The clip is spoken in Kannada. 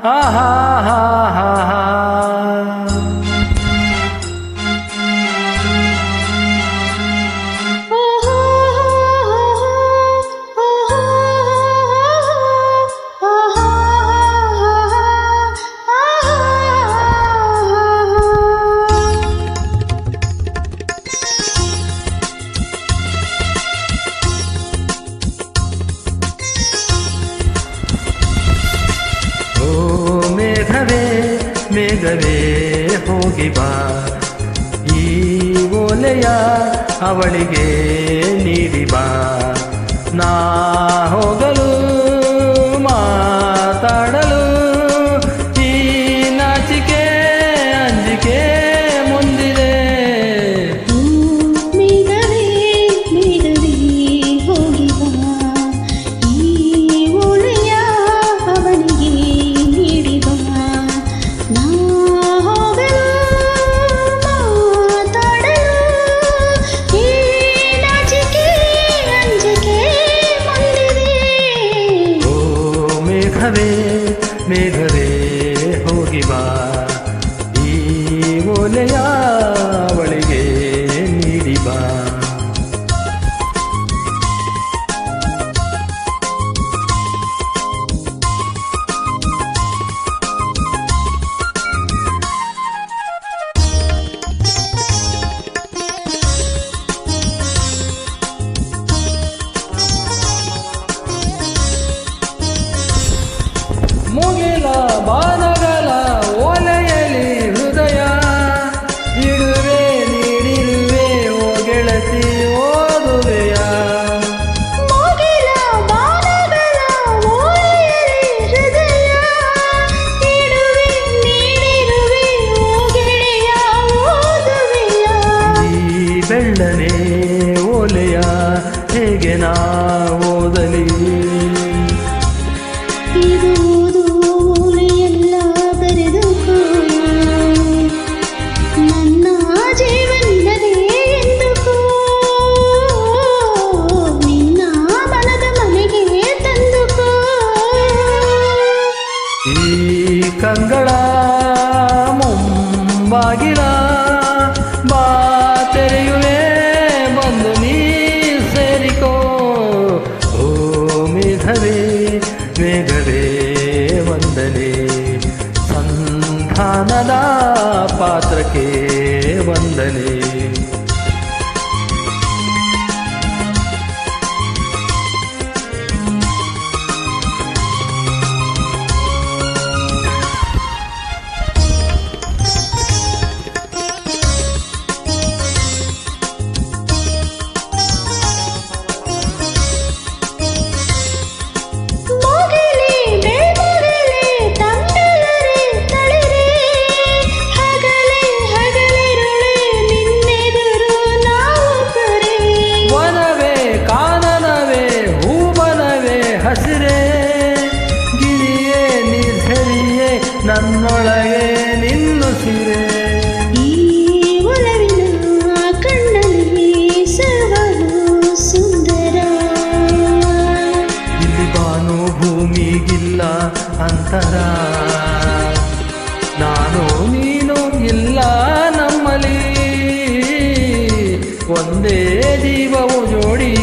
ಆಹಾ ಹಾ ಹಾ ಹಾ. ಮೇಘವೇ ಹೋಗಿ ಬಾ, ಈ ಓಲೆಯ ಅವಳಿಗೆ ನೀಡಿ ಬಾ. ನಾ ಹೋಗಲು ಮಾತಾಡಲು ಈ ನಾಚಿಕೆ ಅಂಜಿಕೆ ಮುಂದಿದೆ. ಮೇಘವೇ ಮೇಘವೇ ಹೋಗಿ ಬಾ, ಈ ಓಲೆಯ ಅವಳಿಗೆ ನೀಡಿ ಬಾ. ಮೇಘವೇ ಹೋಗಿ ಬಾ, ಈ ಓಲೆಯ ಅವಳಿಗೆ ನೀಡಿ ಬಾ. ಮುಗಿಲ ಬಾನಗಲ ಓಲೆಯಲಿ ಹೃದಯ ಇಡುವೆ ನೀಡಿರುವೆ ಓ ಗೆಳತಿ ಓದುವೆಯ. ಮುಗಿಲ ಬಾನಗಲ ಓಲೆಯಲಿ ಹೃದಯ ಇಡುವೆ ನೀಡಿರುವೆ ಓ ಗೆಳೆಯ ಓದುವೆಯ. ಈ ಬೆಳ್ಳನೆ ಓಲೆಯ ಹೇಗೆ ನಾ ಓದಲಿ, ಓಲೆಯೆಲ್ಲ ಬರೆದುಕೋ, ನನ್ನ ಜೀವ ನಿನ್ನದೇ ಎಂದುಕೋ, ನಿನ್ನ ಮನದ ಮನೆಗೆ ತಂದುಕೋ. ಈ ಕಂಗಳ ಮುಂಬಾಗಿಲ ಬಾ ತೆರೆಯುವೆ, ಬಂದು ನೀ ಸೇರಿಕೋ. ಓ ಮೇಘವೇ ಮೇಘವೇ ವಂದನೆ, ಸಂಧಾನದ ಪಾತ್ರಕ್ಕೆ ವಂದನೆ. ಹಸಿರೇ ಗಿರಿಯೇ ನಿರ್ಧರಿಯೇ ನನ್ನೊಳಗೆ ನಿನ್ನುಸಿರೆ. ಈ ಒಲವಿನ ಕಣ್ಣಲ್ಲಿ ಸರ್ವನು ಸುಂದರ, ಇಲ್ಲಿ ಬಾನು ಭೂಮಿಗಿಲ್ಲ ಅಂತರ, ನಾನು ನೀನು ಇಲ್ಲ ನಮ್ಮಲ್ಲಿ, ಒಂದೇ ಜೀವವು ಜೋಡಿ.